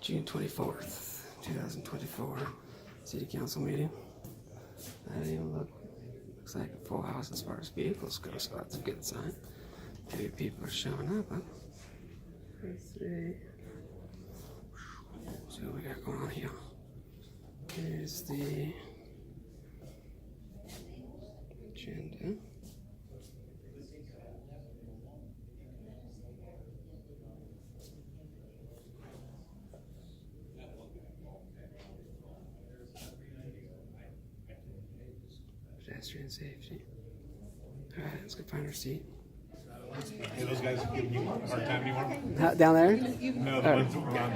June 24th, 2024, City Council meeting. That didn't even looks like a full house as far as vehicles go, so that's a good sign. Maybe people are showing up, huh? Let's see. See what we got going on here. Here's the agenda. Pedestrian safety. All right, let's go find our seat. Hey, those guys giving you a hard time anymore? Down there? No, the ones that were on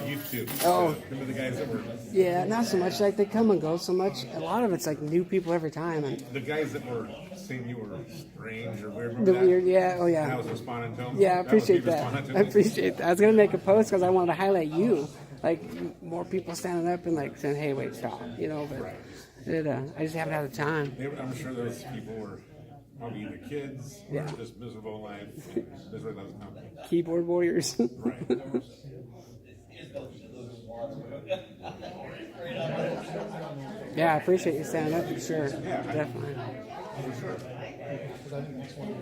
YouTube. Oh. Remember the guys that were... Yeah, not so much. Like, they come and go so much. A lot of it's like new people every time. And The guys that were saying you were strange or weird. the Remember weird, that? yeah, oh And yeah. I was responding to them. Yeah, I appreciate was me that. responding to I them. appreciate that. I was gonna make a post because I wanted to highlight you, like more people standing up and like saying, "Hey, wait, stop," you know. But I just haven't had the time. I'm sure those people were probably either kids Yeah. or just miserable life. Misery loves company. Keyboard warriors. Right. Yeah, I appreciate you standing up for sure. Yeah, Definitely. For sure. If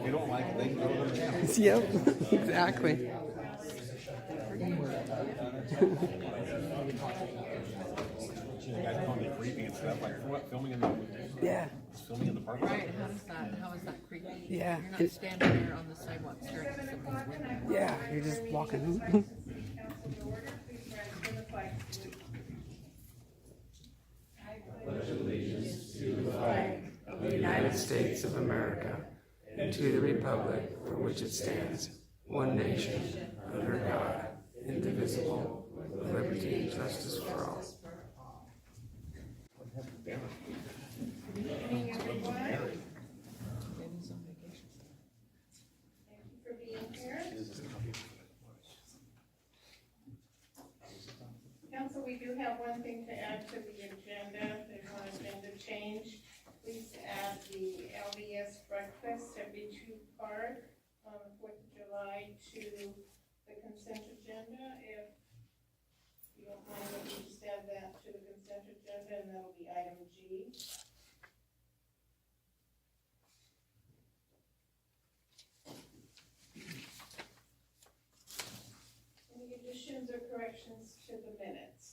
they don't like it, they can go to the channel. Yep, exactly. You guys calling me creepy and stuff. Like, for what? Filming in the... Yeah. Filming in the parking lot? Right, how is that creepy? Yeah. You're not standing there on the sidewalk staring at somebody's window. Yeah, you're just walking. The United States of America, and to the republic for which it stands, one nation, under God, indivisible, with liberty and justice for all. Baby's on vacation. Thank you for being here. Council, we do have one thing to add to the agenda. There's one agenda change. Please add the LDS breakfast at Beach Park on the 4th of July to the consent agenda. If you don't mind, we just add that to the consent agenda, and that'll be item G. Any additions or corrections to the minutes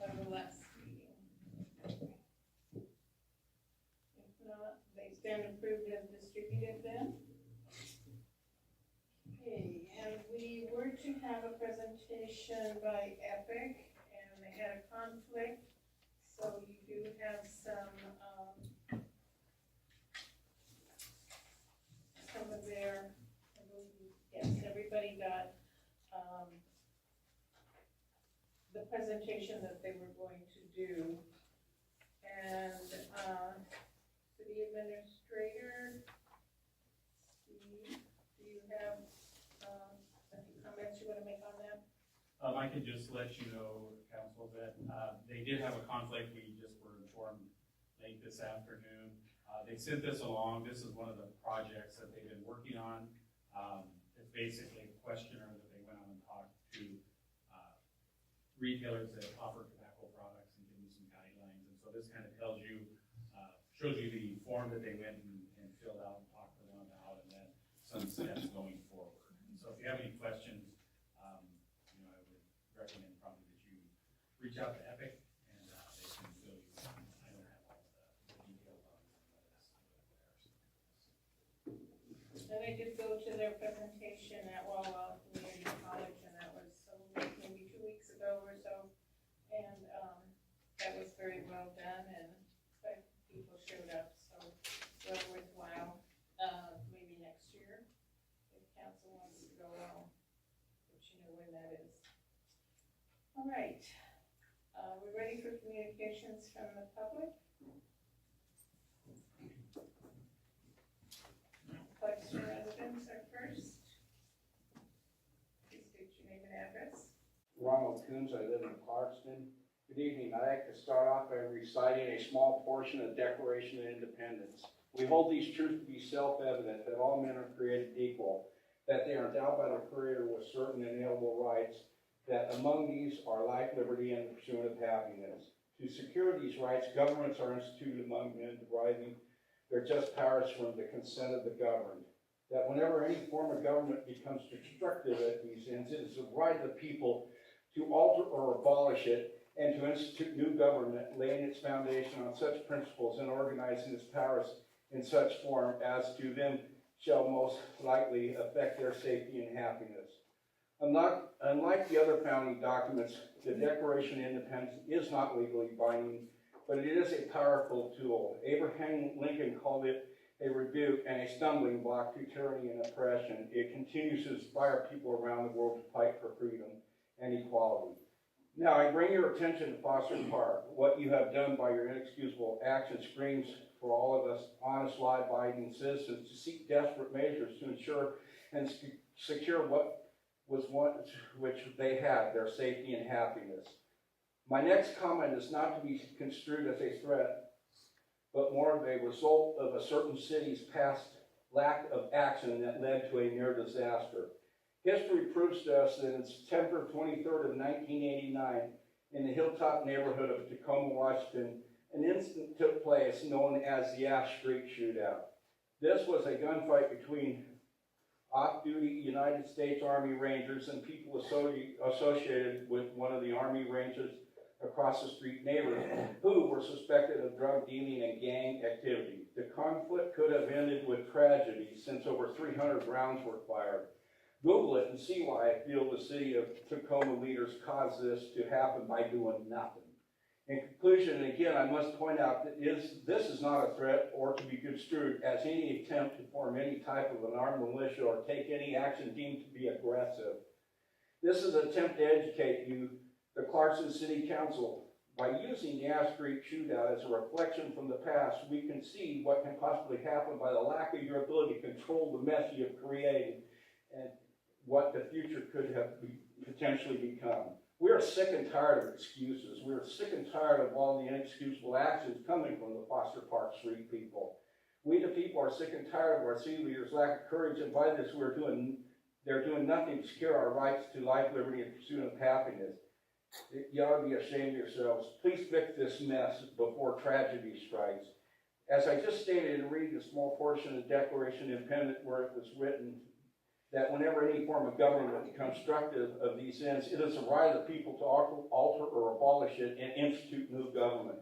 of the last meeting? If not, they stand approved and distributed then. Okay, and we were to have a presentation by Epic, and they had a conflict, so you do have some of their, I believe, yes, everybody got, the presentation that they were going to do. And, city administrator, Steve, do you have, any comments you wanna make on that? I can just let you know, council, that they did have a conflict. We just were informed late this afternoon. They sent this along. This is one of the projects that they've been working on. It's basically a questionnaire that they went out and talked to retailers that offer tobacco products and give them some guidelines. And so this kind of tells you, shows you the form that they went and filled out and talked to them about, and then some steps going forward. And so if you have any questions, I would recommend probably that you reach out to Epic, and they can fill you in. I don't have all the details on this. And I did go to their presentation at Walla Community College, and that was maybe 2 weeks ago or so. And, that was very well done, and people showed up, so well worthwhile. Maybe next year, if council wants to go, I'll let you know when that is. All right, we're ready for communications from the public. Clarkston residents are first. Please state your name and address. Ronald Coons, I live in Clarkston. Good evening. I'd like to start off by reciting a small portion of the Declaration of Independence. We hold these truths to be self-evident, that all men are created equal, that they are endowed by their Creator with certain inalienable rights, that among these are life, liberty, and the pursuit of happiness. To secure these rights, governments are instituted among men, deriving their just powers from the consent of the governed. That whenever any form of government becomes destructive at these ends, it is the right of the people to alter or abolish it, and to institute new government, laying its foundation on such principles and organizing its powers in such form as to them shall most likely affect their safety and happiness. Unlike the other founding documents, the Declaration of Independence is not legally binding, but it is a powerful tool. Abraham Lincoln called it a rebuke and a stumbling block to tyranny and oppression. It continues to inspire people around the world to fight for freedom and equality. Now, I bring your attention to Foster Park. What you have done by your inexcusable action screams for all of us honest, law-abiding citizens to seek desperate measures to ensure and secure what was once which they had, their safety and happiness. My next comment is not to be construed as a threat, but more of a result of a certain city's past lack of action that led to a near disaster. History proves to us that on September 23rd of 1989, in the Hilltop neighborhood of Tacoma, Washington, an incident took place known as the Ash Street Shootout. This was a gunfight between off-duty United States Army Rangers and people associated with one of the Army Rangers across the street neighbors who were suspected of drug dealing and gang activity. The conflict could have ended with tragedy since over 300 rounds were fired. Google it and see why I feel the city of Tacoma leaders caused this to happen by doing nothing. In conclusion, and again, I must point out that this is not a threat or to be construed as any attempt to form any type of an armed militia or take any action deemed to be aggressive. This is an attempt to educate you, the Clarkson City Council. By using the Ash Street Shootout as a reflection from the past, we can see what can possibly happen by the lack of your ability to control the mess you have created and what the future could have potentially become. We are sick and tired of excuses. We are sick and tired of all the inexcusable actions coming from the Foster Park Street people. We the people are sick and tired of our city leaders' lack of courage, and by this they're doing nothing to secure our rights to life, liberty, and pursuit of happiness. You ought to be ashamed of yourselves. Please fix this mess before tragedy strikes. As I just stated and read the small portion of the Declaration of Independence where it was written, that whenever any form of government becomes destructive of these ends, it is the right of the people to alter or abolish it and institute new government.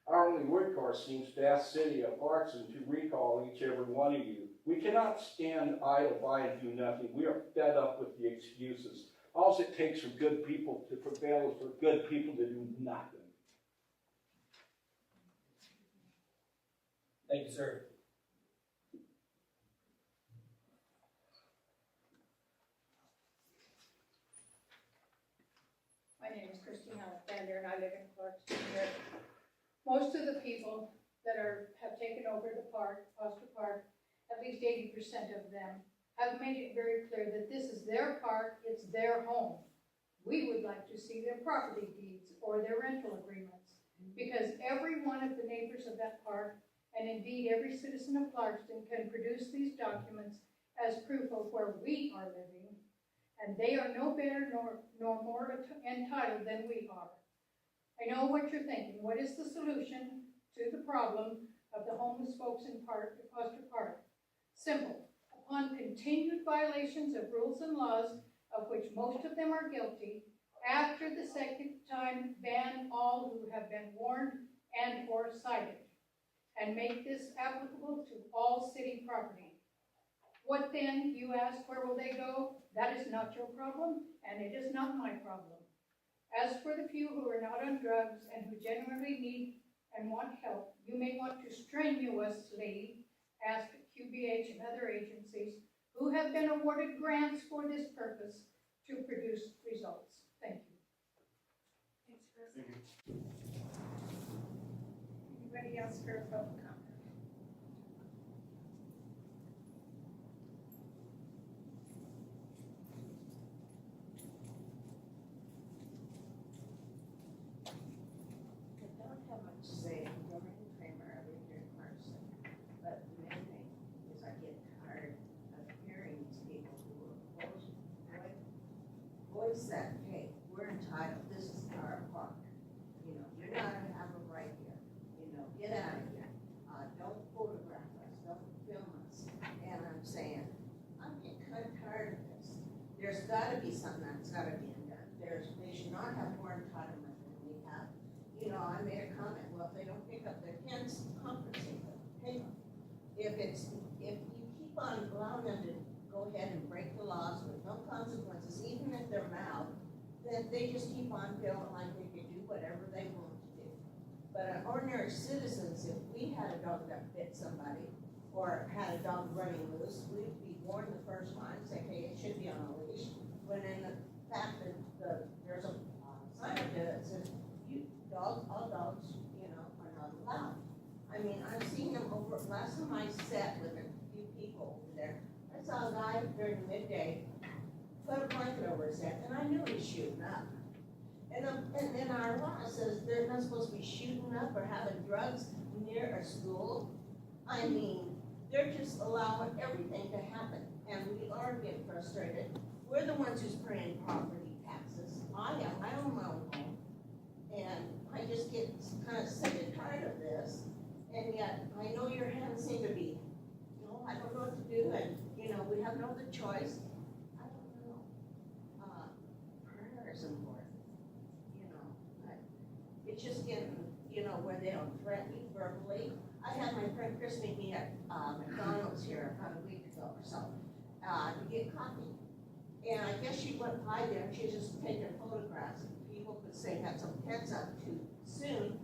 Our only recourse seems to ask the city of Clarkson to recall each and every one of you. We cannot stand idle by and do nothing. We are fed up with the excuses. All it takes for good people to prevail is for good people to do nothing. Thank you, sir. My name is Christine Alexander, and I live in Clarkston here. Most of the people that have taken over the park, Foster Park, at least 80% of them, have made it very clear that this is their park, it's their home. We would like to see their property deeds or their rental agreements, because every one of the neighbors of that park, and indeed every citizen of Clarkston, can produce these documents as proof of where we are living, and they are no better nor more entitled than we are. I know what you're thinking. What is the solution to the problem of the homeless folks in Foster Park? Simple. Upon continued violations of rules and laws, of which most of them are guilty, after the second time, ban all who have been warned and or cited, and make this applicable to all city property. What then, you ask, where will they go? That is not your problem, and it is not my problem. As for the few who are not on drugs and who genuinely need and want help, you may want to strenuously ask QBH and other agencies who have been awarded grants for this purpose to produce results. Thank you. Thanks, Chris. Anybody else for a public comment? I don't have much to say. I'm Doreen Kramer. I live here in Carson. But the main thing is I get tired of hearing these people who will gotta be something that's gotta be done. They should not have more entitlement than we have. You know, I made a comment, well, if they don't pick up their pens, compensate them, pay them. If you keep on allowing them to go ahead and break the laws with no consequences, even if they're mad, then they just keep on feeling like they can do whatever they want to do. But an ordinary citizens, if we had a dog that bit somebody, or had a dog running loose, we'd be warned the first time, say, hey, it should be on a leash. When in the fact that there's a sign up there that says, all dogs, you know, are not allowed. I mean, I've seen them over, last time I sat with a few people over there, I saw a guy during the midday, put a blanket over his head, and I knew he was shooting up. And then our law says they're not supposed to be shooting up or having drugs near a school. I mean, they're just allowing everything to happen, and we are getting frustrated. We're the ones who's paying property taxes. I am, I own my own home, and I just get kind of sick and tired of this, and yet I know your hands seem to be, you know, I don't know what to do, and, you know, we have no other choice. I don't know. Prayer is important, you know. It's just getting, you know, where they don't threaten me verbally. I had my friend Chris meet me at McDonald's here about a week ago or so to get coffee. And I guess she went by there and she was just taking photographs and people could say had some pets up too soon.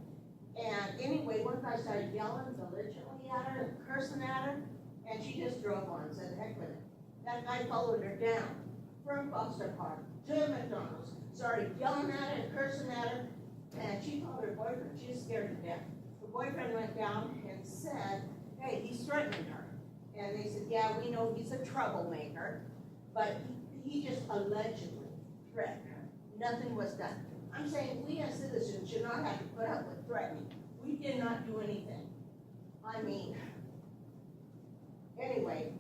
And anyway, one guy started yelling belligerently at her and cursing at her, and she just drove on and said, heck with it. That guy followed her down from Foster Park to McDonald's, started yelling at her and cursing at her, and she called her boyfriend. She was scared to death. The boyfriend went down and said, hey, he's threatening her. And they said, yeah, we know he's a troublemaker, but he just allegedly threatened her. Nothing was done. I'm saying we as citizens should not have to put up with threatening. We did not do anything. I mean, anyway,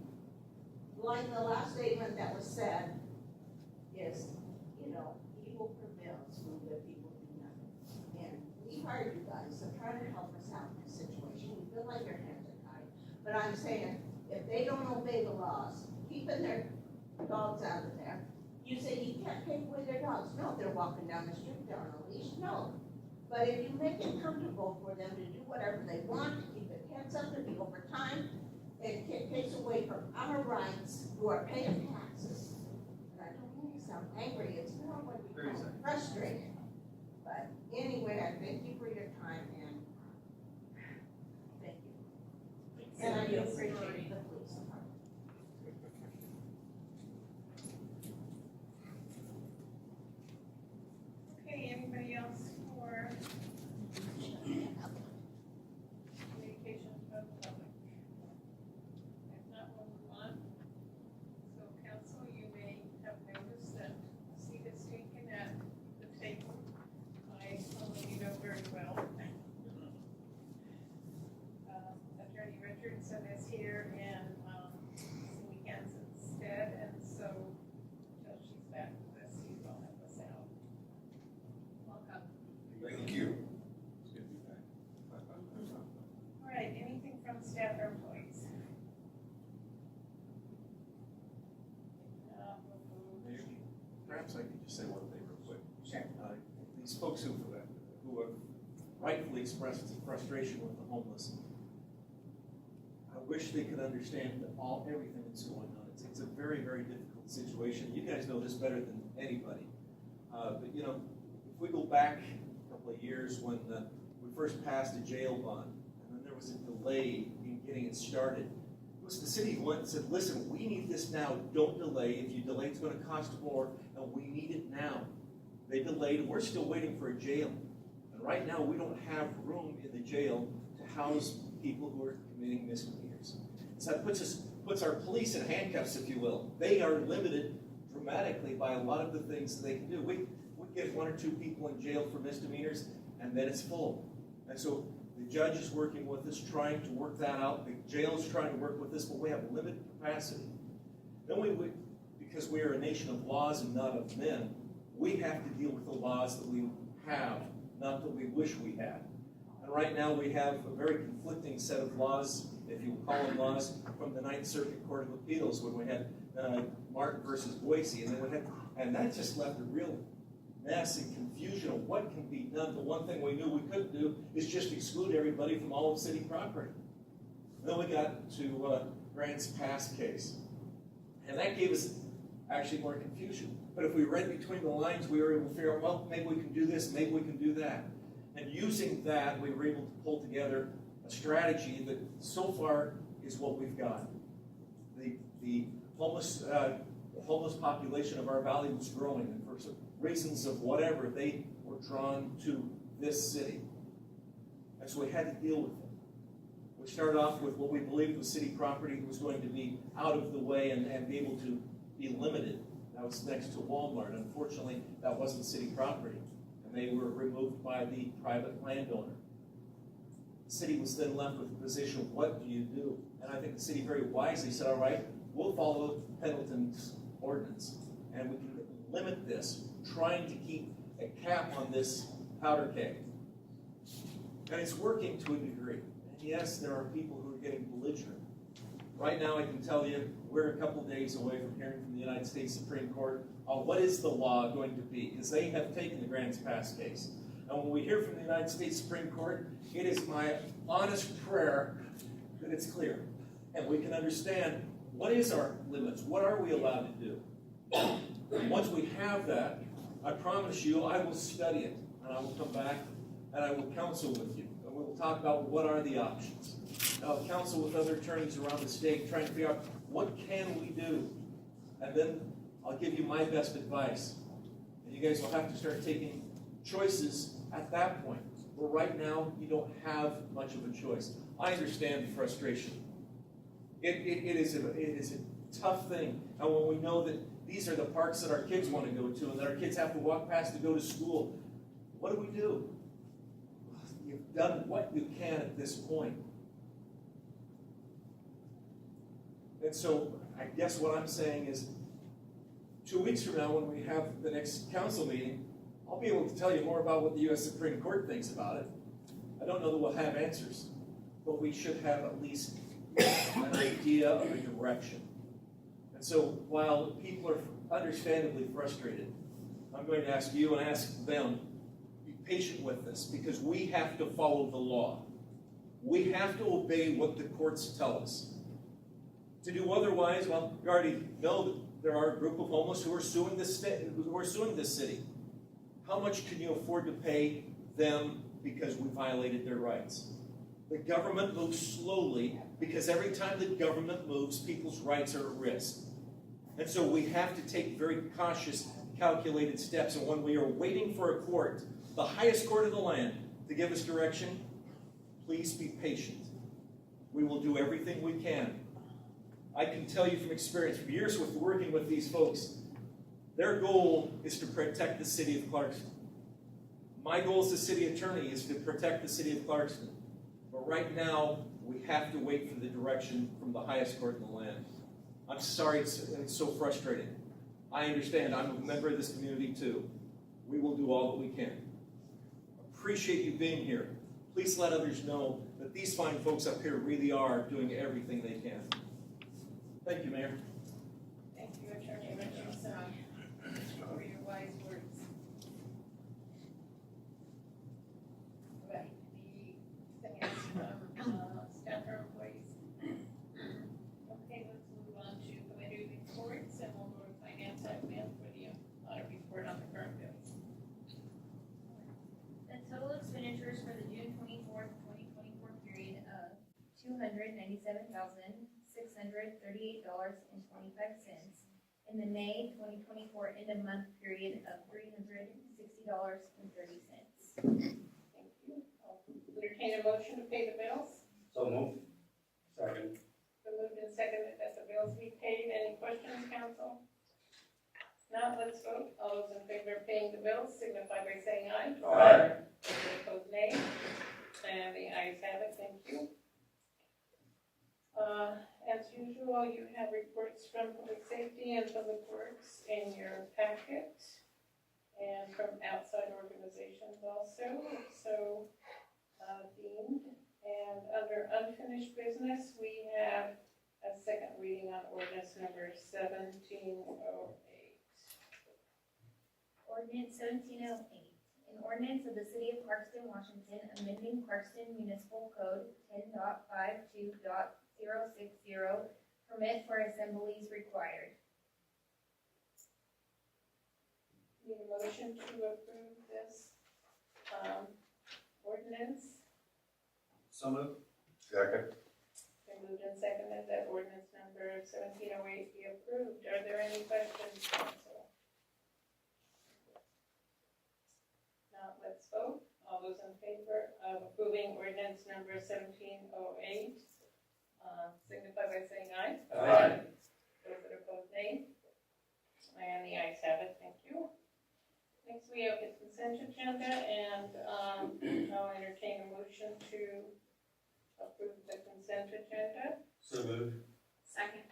like the last statement that was said is, you know, evil prevails when good people do nothing. And we hired you guys to try to help us out in this situation. We feel like your hands are tied. But I'm saying, if they don't obey the laws, keeping their dogs out of there, you say you can't take away their dogs. No, they're walking down the street, they're on a leash, no. But if you make it comfortable for them to do whatever they want, to keep their pets up, to be over time, it takes away from our rights who are paying taxes. And I don't mean to sound angry, it's more when we become frustrated. But anyway, I thank you for your time and thank you. And I do appreciate the police department. Okay, anybody else for communications from the public? If not, we'll move on. So council, you may have noticed that a seat is taken at the table. I you know very well. Attorney Richardson is here and Cindy Hansen's dead, and so until she's back with us, she will help us out. Welcome. Thank you. All right, anything from staff or employees? Perhaps I could just say one thing real quick. Sure. These folks who have rightfully expressed frustration with the homeless, I wish they could understand everything that's going on. It's a very, very difficult situation. You guys know this better than anybody. But you know, if we go back a couple of years when we first passed a jail bond, and then there was a delay in getting it started, it was the city who went and said, listen, we need this now, don't delay. If you delay, it's going to cost more, and we need it now. They delayed, and we're still waiting for a jail. And right now, we don't have room in the jail to house people who are committing misdemeanors. So that puts our police in handcuffs, if you will. They are limited dramatically by a lot of the things that they can do. We get 1 or 2 people in jail for misdemeanors, and then it's full. And so the judge is working with us, trying to work that out. The jail is trying to work with us, but we have limited capacity. Then because we are a nation of laws and not of men, we have to deal with the laws that we have, not that we wish we had. And right now we have a very conflicting set of laws if you will call them laws, from the Ninth Circuit Court of Appeals when we had Martin versus Boise, and then and that just left a real mess and confusion of what can be done. The one thing we knew we couldn't do is just exclude everybody from all of city property. And then we got to Grants Pass case, and that gave us actually more confusion. But if we read between the lines, we were able to figure out, well, maybe we can do this, maybe we can do that. And using that, we were able to pull together a strategy that so far is what we've got. The homeless population of our valley was growing, and for some reasons of whatever, they were drawn to this city. And so we had to deal with it. We started off with what we believed was city property that was going to be out of the way and be able to be limited. That was next to Walmart. Unfortunately, that wasn't city property, and they were removed by the private landowner. The city was then left with the position of what do you do? And I think the city very wisely said, all right, we'll follow Pendleton's ordinance, and we can limit this, trying to keep a cap on this powder keg. And it's working to a degree. And yes, there are people who are getting belligerent. Right now, I can tell you, we're a couple days away from hearing from the United States Supreme Court on what is the law going to be, because they have taken the Grants Pass case. And when we hear from the United States Supreme Court, it is my honest prayer that it's clear. And we can understand what is our limits, what are we allowed to do. Once we have that, I promise you, I will study it, and I will come back, and I will counsel with you, and we will talk about what are the options. I'll counsel with other attorneys around the state, trying to figure out what can we do, and then I'll give you my best advice. And you guys will have to start taking choices at that point. Where right now, you don't have much of a choice. I understand the frustration. It is a tough thing, and when we know that these are the parks that our kids want to go to, and that our kids have to walk past to go to school, what do? You've done what you can at this point. And so I guess what I'm saying is 2 weeks from now, when we have the next council meeting, I'll be able to tell you more about what the U.S. Supreme Court thinks about it. I don't know that we'll have answers, but we should have at least an idea of a direction. And so while people are understandably frustrated, I'm going to ask you and ask them, be patient with this, because we have to follow the law. We have to obey what the courts tell us. To do otherwise, well, you already know that there are a group of homeless who are suing this city. How much can you afford to pay them because we violated their rights? The government moves slowly because every time the government moves, people's rights are at risk. And so we have to take very cautious, calculated steps. And when we are waiting for a court, the highest court of the land, to give us direction, please be patient. We will do everything we can. I can tell you from experience, from years with working with these folks, their goal is to protect the city of Clarkston. My goal as the city attorney is to protect the city of Clarkston. But right now, we have to wait for the direction from the highest court in the land. I'm sorry it's so frustrating. I understand. I'm a member of this community too. We will do all that we can. Appreciate you being here. Please let others know that these fine folks up here really are doing everything they can. Thank you, Mayor. Thank you, Attorney Richardson, for your wise words. Right, the thing is from staff or employees. Okay, let's move on to committee reports, and we'll go to finance admin for the audit report on the current bills. The total expenditures for the June 24th, 2024 period of $297,638.25 and the May 2024 end of month period of $360.30. Thank you. I'll entertain a motion to pay the bills. So moved. Second. So moved and seconded that the bills be paid. Any questions, council? Now let's vote. All those in favor of paying the bills signify by saying aye. Aye. Those opposed, nay. And the ayes have it. Thank you. As usual, you have reports from Public Safety and Public Works in your packet, and from outside organizations also. So, Dean And under unfinished business, we have a second reading on ordinance number 1708. Ordinance 1708, an ordinance of the city of Clarkston, Washington, amending Clarkston Municipal Code 10.52.060, permit for assemblies required. Need a motion to approve this ordinance? So moved. Second. Been moved and seconded that ordinance number 1708 be approved. Are there any questions, council? Not, let's vote. All those in favor of approving ordinance number 1708, signify by saying aye. Aye. Those that oppose, nay. And the ayes have it. Thank you. Next, we have the consent agenda, and I'll entertain a motion to approve the consent agenda. So moved. Second.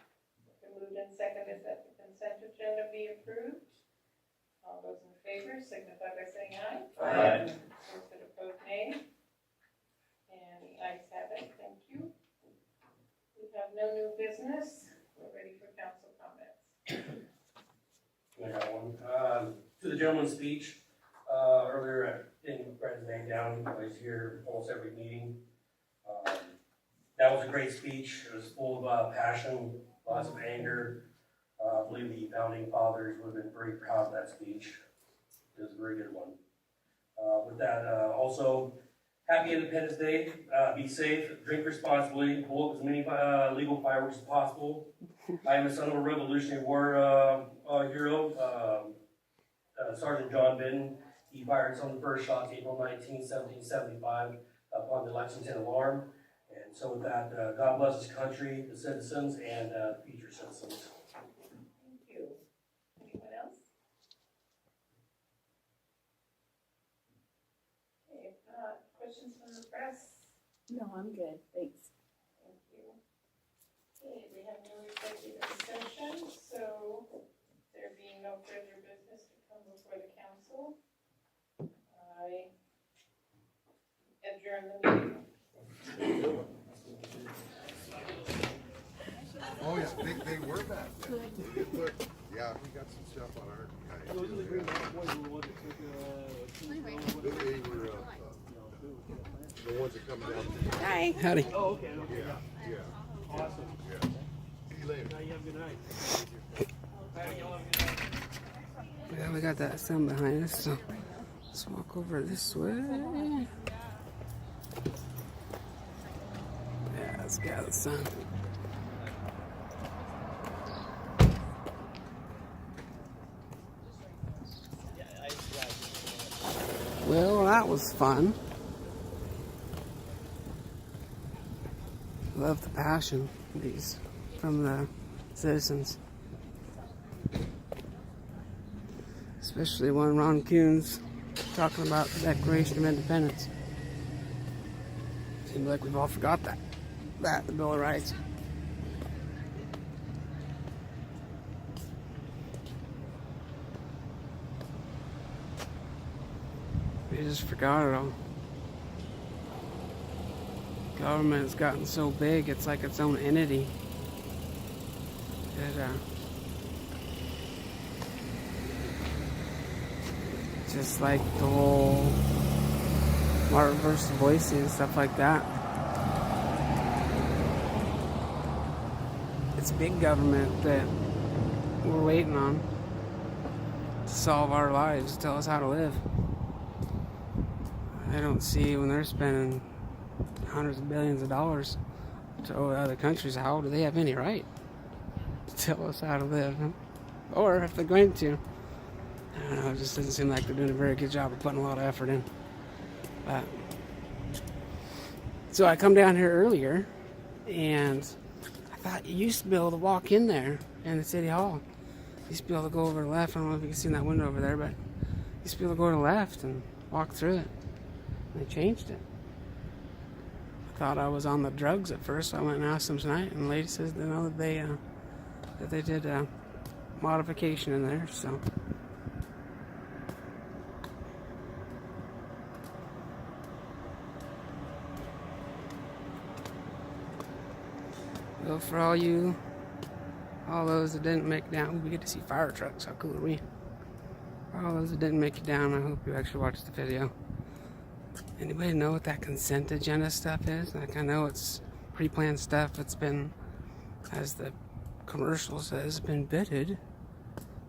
Been moved and seconded that the consent agenda be approved. All those in favor signify by saying aye. Aye. Those that oppose, nay. And the ayes have it. Thank you. We have no new business. We're ready for council comments. I got one. To the gentleman's speech, earlier, I didn't write his name down, I was here almost every meeting. That was a great speech. It was full of passion, lots of anger. I believe the founding fathers would have been very proud of that speech. It was a very good one. With that, also, happy Independence Day. Be safe, drink responsibly, pull up as many legal fireworks as possible. I am a son of a Revolutionary War hero. Sergeant John Benton, he fired some of the first shots April 19, 1775 upon the Lexington alarm. And so with that, God bless this country, the citizens, and future citizens. Thank you. Anyone else? Okay, if not, questions from the press? No, I'm good, thanks. Thank you. Okay, we have no executive session, so there being no further business to come before the council, I adjourn the meeting. Oh, yeah, they were back then. Yeah, we got some stuff on our guys. They were, the ones that come down. Hi. Howdy. Yeah, yeah. Awesome. Yeah. See you later. Now you have a good night. Yeah, we got that sun behind us, so let's walk over this way. Yeah, let's get out of the sun. Well, that was fun. Love the passion these from the citizens. Especially when Ron Kuhn's talking about the Declaration of Independence. Seems like we've all forgot that, the Bill of Rights. We just forgot it all. Government's gotten so big, it's like its own entity. Just like the whole Martin versus Boise and stuff like that. It's big government that we're waiting on to solve our lives, tell us how to live. I don't see when they're spending hundreds of billions of dollars to other countries, how do they have any right to tell us how to live? Or if they're going to, I don't know, it just doesn't seem like they're doing a very good job of putting a lot of effort in. But so I come down here earlier, and I thought you used to be able to walk in there in the city hall. You used to be able to go over to the left. I don't know if you can see in that window over there, but you used to be able to go to the left and walk through it. They changed it. I thought I was on the drugs at first, so I went and asked them tonight, and the lady says they know that they did a modification in there. So Well, for all those that didn't make it down, we get to see fire trucks. How cool are we? For all those that didn't make it down, I hope you actually watched the video. Anybody know what that consent agenda stuff is? Like, I know it's pre-planned stuff. It's been, as the commercial says, been vetted.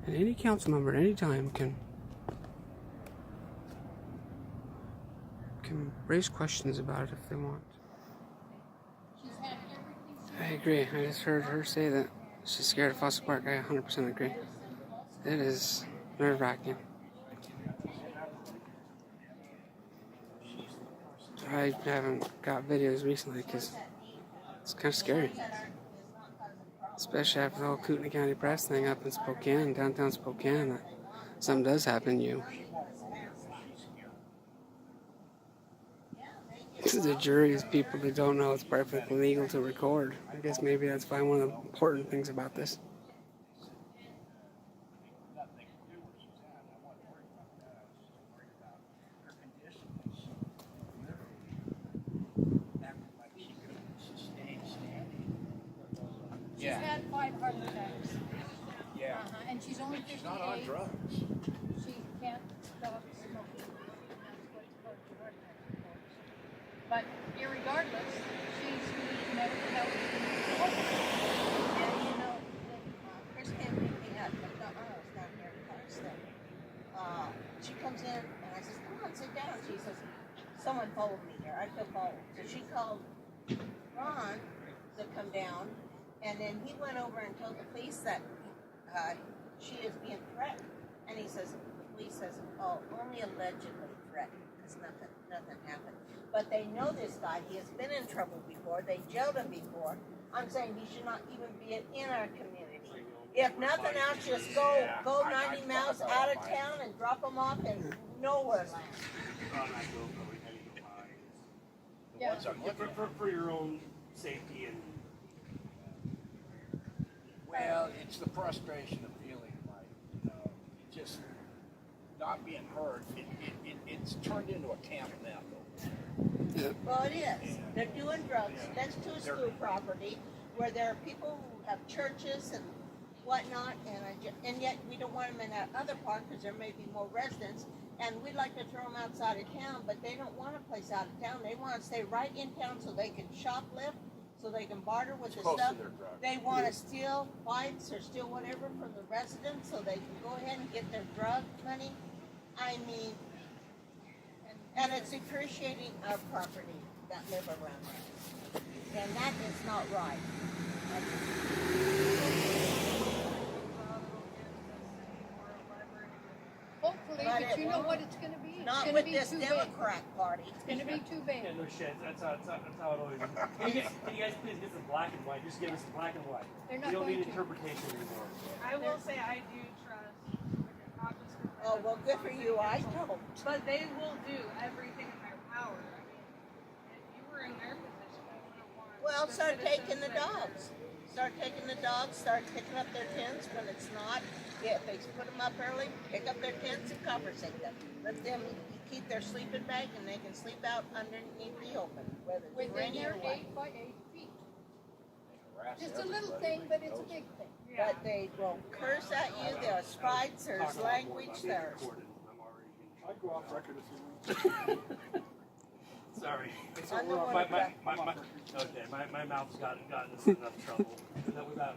And any council member at any time can raise questions about it if they want. I agree. I just heard her say that she's scared of Fossil Park. I 100% agree. It is nerve-wracking. I haven't got videos recently because it's kind of scary. Especially after the whole Kootenai County Press thing up in Spokane, downtown Spokane. That something does happen, the jury is people that don't know it's perfectly legal to record. I guess maybe that's probably one of the important things about this. She's had 5 heart attacks. Yeah. And she's only 58. She's not on drugs. She can't stop smoking. But irregardless, she's medical health. And you know, Chris came to me at McDonald's down here in Clarkston. She comes in and I says, come on, sit down. She says, someone followed me here. I feel followed. So she called Ron to come down, and then he went over and told the police that she is being threatened. And he says, the police says, oh, only allegedly threatened, because nothing happened. But they know this guy. He has been in trouble before. They jailed him before. I'm saying he should not even be in our community. If nothing else, just go 90 miles out of town and drop him off in nowhere land. Yeah. For your own safety and. Well, it's the frustration of feeling like, just not being heard. It's turned into a camp now, though. Well, it is. They're doing drugs next to a school property where there are people who have churches and whatnot, and yet we don't want them in that other part because there may be more residents, and we'd like to throw them outside of town, but they don't want a place out of town. They want to stay right in town so they can shoplift, so they can barter with the stuff. They want to steal bikes or steal whatever from the residents so they can go ahead and get their drug money. I mean, and it's depreciating our property that live around there. And that is not right. Hopefully, but you know what it's going to be? It's Not gonna with be this too Democrat party. It's going to be too big. Yeah, no shit. That's how it always is. Can you guys please get some black and white? Just give us some black and white. They're not We don't going need to. interpretation anymore. I will say I do trust, not just because Oh, well, good for you. I don't. but they will do everything in their power. I mean, if you were in their position, they wouldn't want. Well, the start taking citizens the that- dogs. Start taking the dogs, start picking up their tents when it's not. Yeah, if they put them up early, pick up their tents and conversate them. Let them keep their sleeping bag and they can sleep out underneath the open, whether it's Within rainy or their what. 8 by 8 feet. Just a little thing, but it's a big thing. Yeah. But they will curse at you, there's fights, there's language, there's. I go off record if you want. Sorry. I'm the one My mouth's gotten us in enough trouble. With that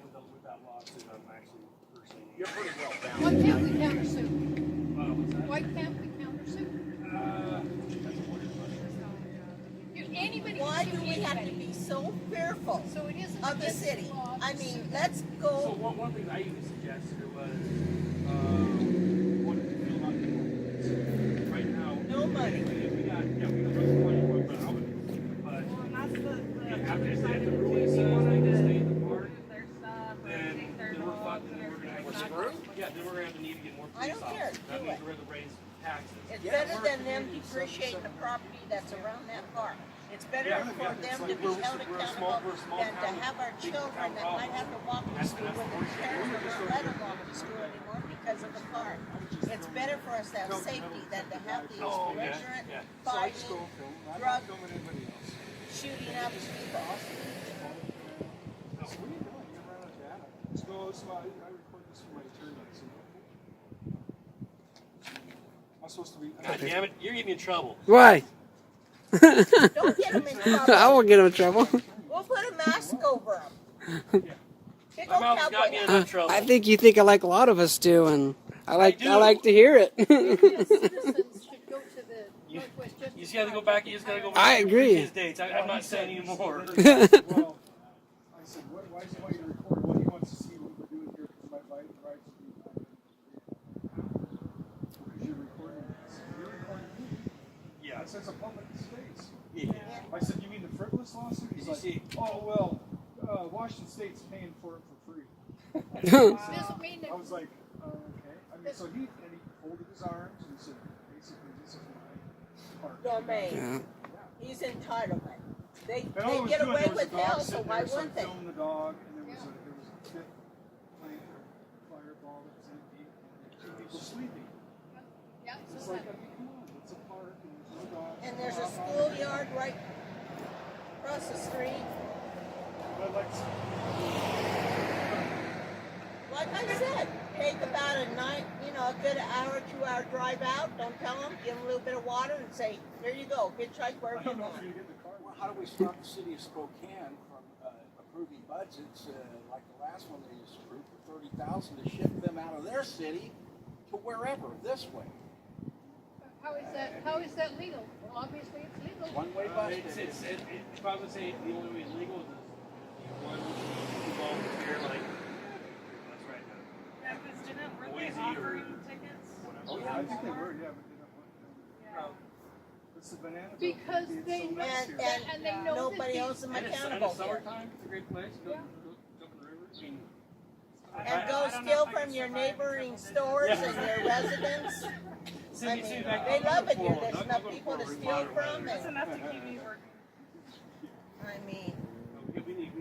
lawsuit, I'm actually personally. You're pretty well bound. Why can't we countersue? What's that? Why can't we countersue? Anybody Why can do sue we have to anybody. be so fearful So it isn't of the against city? law I to mean, sue. let's So go. one thing I even suggested was, what do you feel about the ordinance? Right now. No money. We got some money for it, but I would, but Well, and that's the after side the of it ruling too. says You they wanted can to stay in the park, move their stuff or then take their we're dogs fucked, and then we're gonna everything. have screwed. Yeah, then we're gonna have to need to get more I police don't care. officers. That Do means it. we're gonna raise taxes. It's Yeah, better than them depreciating the property that's around that park. It's better Yeah, for yeah, them it's to like be we're- held we're a small- accountable we're a small than to town. have our Big children town that might have to walk to That's- school that's when the their worst. parents We're will just not over let here. them walk to school anymore because of the park. It's better for us to have safety than to have these Oh, yeah, belligerent, yeah. fighting, I'm drug not filming anybody else. shooting up people. So this is my, I record this for my attorney. So. I'm supposed to be. God damn it, you're getting me in trouble. Why? Don't get him in trouble. I won't get him in trouble. We'll put a mask over him. Big My old mouth's got cowboy me in hat. enough trouble. I think you think like a lot of us do, and I like do. to hear it. Maybe as citizens should go to the Northwest Justice. You just gotta go back. You just gotta go back. I to agree. previous dates. I'm not saying anymore. Well, I said, why does he want you to record? Well, he wants to see what we're doing here because my rights are because you're recording this. You're recording me. Yeah. It says a public space. Yeah. I said, you mean the frivolous lawsuit? He's Did you like, see? oh, well, Washington State's paying for it for free. Doesn't mean that. I was like, okay. I mean, so he folded his arms and he said, basically, this is my part. Domain. Yeah. He's entitlement. They And all it was get doing, away there was a with dog hell, so sitting why there, so I wouldn't they? filmed the dog, and there was a pit plant or fireball that was empty, and two people sleeping. Yeah, It's so like, I that, mean, come on, it's a park, and there's no dogs. And there's a schoolyard right across the street. But like, Like I said, take about a good hour, 2-hour drive out. Don't tell them. Give them a little bit of water and say, here you go. Hitchhike I wherever you don't know want. if you're gonna get the car. Well, how do we stop the city of Spokane from approving budgets like the last one they just approved for $30,000 to ship them out of their city to wherever this way? how is that legal? Well, obviously it's legal. One-way bus. If I would say the only way it's legal is one involved here, like that's right now. Yeah, because weren't Boise they or offering tickets? Oh, yeah, I think they were, yeah, but they don't want them. It's the banana boat. Because It's they so nice here. and they know Nobody that owns them And it's accountable here. summertime. It's a great place. Go jump in the river. I mean, And go steal from your neighboring stores and your residents. I mean, they love it here. There's enough people to steal from. That's And, enough to keep me working. I mean, we need.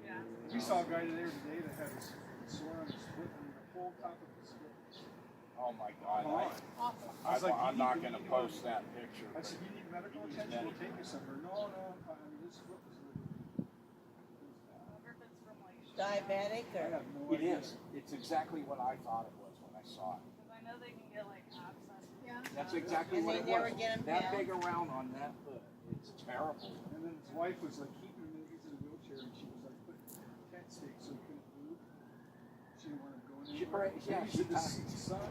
Yeah. We saw a guy there today that had his sore on his foot and the whole top of his foot. Oh my God! awful. I was like, I'm you not need- going to you need post to- that picture. I said, you need medical attention, we'll take you somewhere. No, I mean, this foot was really. I wonder if it's from like. diabetic I or. have no It idea. is. It's exactly what I thought it was when I saw it. Because I know they can get like abscess. Yeah. That's exactly And what they it never was. get 'em That down. big around on that foot. It's terrible. And then his wife was like keeping him in, he's in a wheelchair, and she was like putting tent stakes so he couldn't move. She didn't want him going She anywhere. probably- yeah, Maybe she should just see the sun.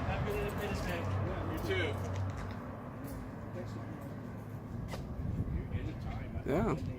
Have a good Independence Day. Yeah, You too. thanks for being on. Anytime. Yeah.